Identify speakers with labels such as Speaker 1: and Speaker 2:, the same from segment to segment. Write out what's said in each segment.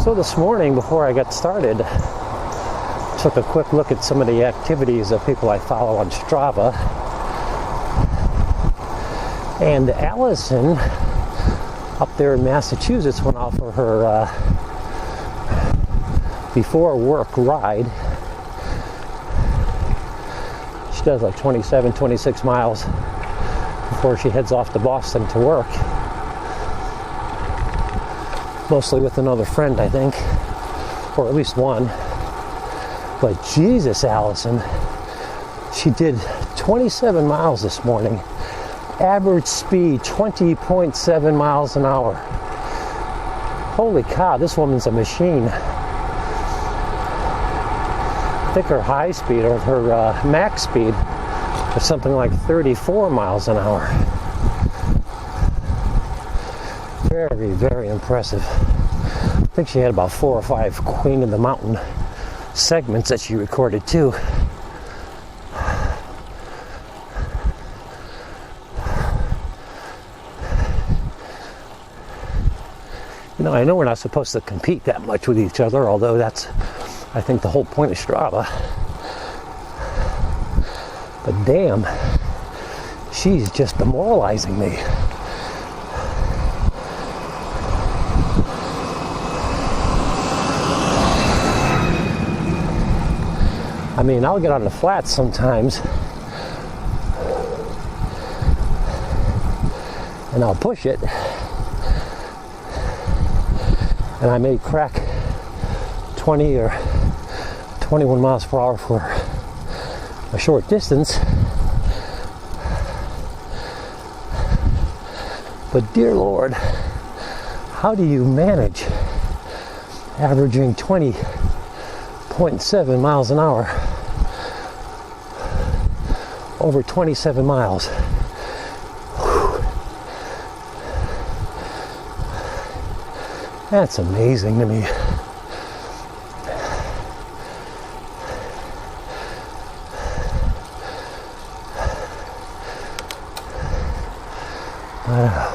Speaker 1: So this morning, before I got started, took a quick look at some of the activities of people I follow on Strava. And Allison, up there in Massachusetts, went out for her before work ride. She does like 27, 26 miles before she heads off to Boston to work. Mostly with another friend, I think, or at least one. But Jesus, Allison, she did 27 miles this morning. Average speed 20.7 miles an hour. Holy cow, this woman's a machine. I think her high speed or her max speed was something like 34 miles an hour. Very, very impressive. I think she had about 4 or 5 Queen of the Mountain segments that she recorded too. You know, I know we're not supposed to compete that much with each other, although that's, I think, the whole point of Strava. But damn, she's just demoralizing me. I mean, I'll get on the flats sometimes and I'll push it and I may crack 20 or 21 miles per hour for a short distance. But dear Lord, how do you manage averaging 20.7 miles an hour over 27 miles? Whew. That's amazing to me. Wow.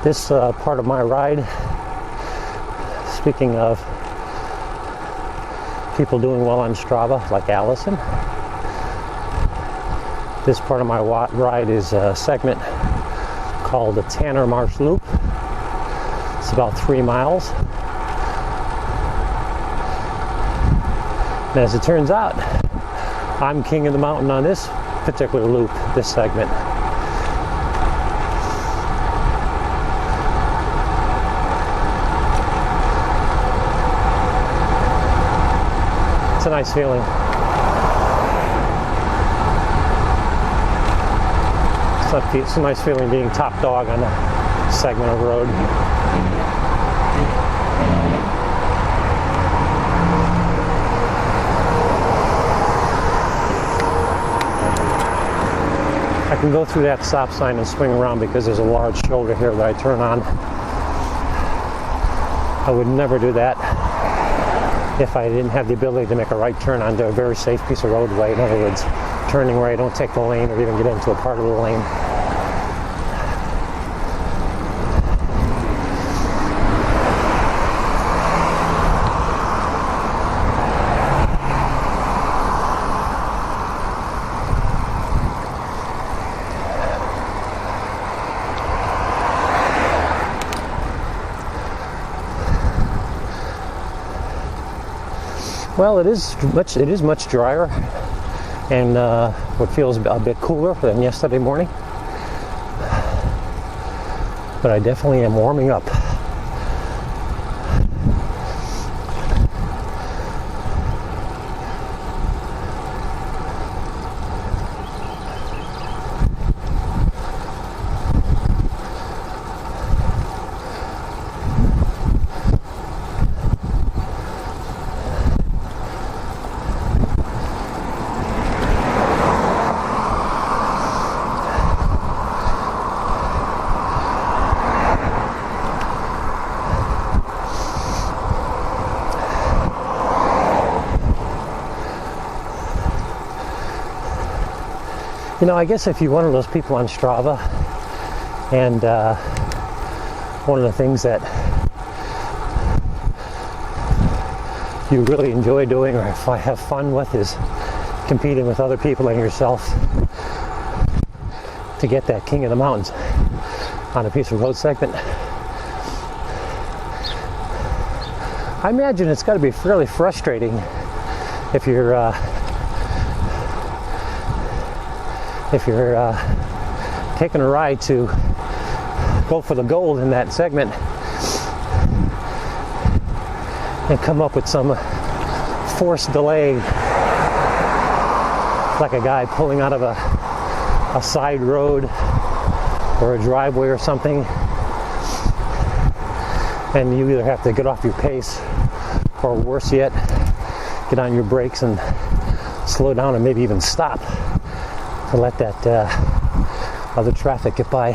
Speaker 1: This part of my ride, speaking of people doing well on Strava, like Allison, this part of my ride is a segment called the Tanner Marsh Loop. It's about 3 miles. And as it turns out, I'm king of the mountain on this particular loop, this segment. It's a nice feeling. It's a nice feeling being top dog on a segment of road. I can go through that stop sign and swing around because there's a large shoulder here that I turn on. I would never do that if I didn't have the ability to make a right turn onto a very safe piece of roadway. In other words, turning where I don't take the lane or even get into a part of the lane. Well, it is much drier, and what feels a bit cooler than yesterday morning. But I definitely am warming up. You know, I guess if you're one of those people on Strava, and one of the things that you really enjoy doing or have fun with is competing with other people and yourself to get that king of the mountains on a piece of road segment. I imagine it's got to be fairly frustrating if you're taking a ride to go for the gold in that segment and come up with some forced delay, like a guy pulling out of a side road or a driveway or something, and you either have to get off your pace or worse yet, get on your brakes and slow down and maybe even stop to let that other traffic get by.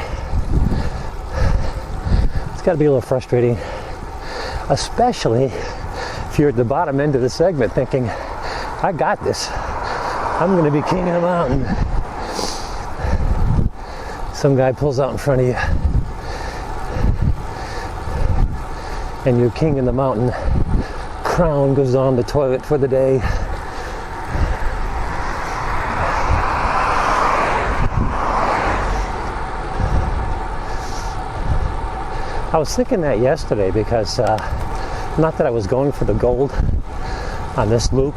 Speaker 1: It's got to be a little frustrating, especially if you're at the bottom end of the segment thinking, I got this, I'm going to be king of the mountain. Some guy pulls out in front of you and your king of the mountain crown goes on the toilet for the day. I was thinking that yesterday because not that I was going for the gold on this loop,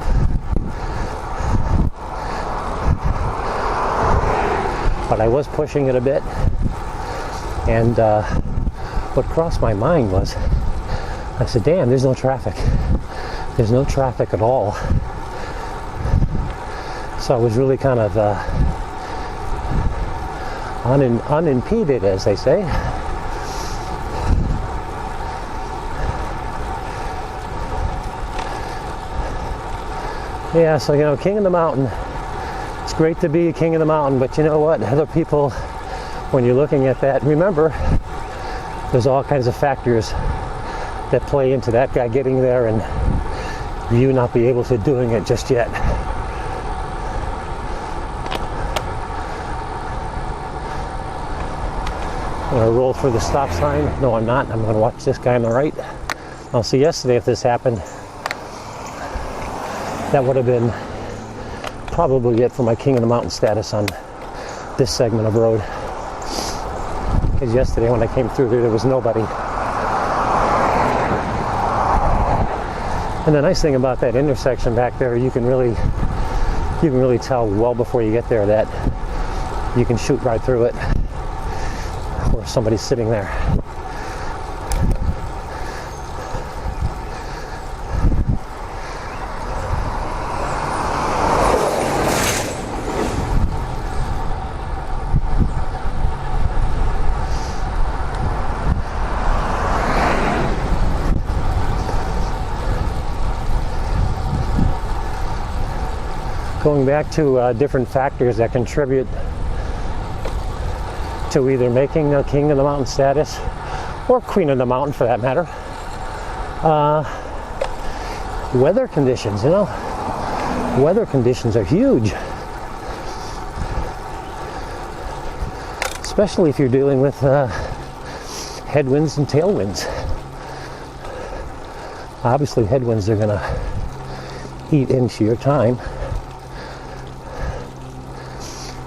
Speaker 1: but I was pushing it a bit, and what crossed my mind was, I said, damn, there's no traffic. There's no traffic at all. So I was really kind of unimpeded, as they say. Yeah, so, you know, king of the mountain. It's great to be a king of the mountain, but you know what? Other people, when you're looking at that, remember, there's all kinds of factors that play into that guy getting there and you not be able to doing it just yet. I'm going to roll through the stop sign. No, I'm not. I'm going to watch this guy on the right. I'll see, yesterday if this happened, that would have been probably it for my king of the mountain status on this segment of road. Because yesterday when I came through there was nobody. And the nice thing about that intersection back there, you can really tell well before you get there that you can shoot right through it, or somebody's sitting there. Going back to different factors that contribute to either making a king of the mountain status or queen of the mountain for that matter. Weather conditions, you know, weather conditions are huge, especially if you're dealing with headwinds and tailwinds. Obviously headwinds are going to eat into your time,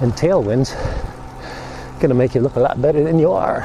Speaker 1: and tailwinds going to make you look a lot better than you are.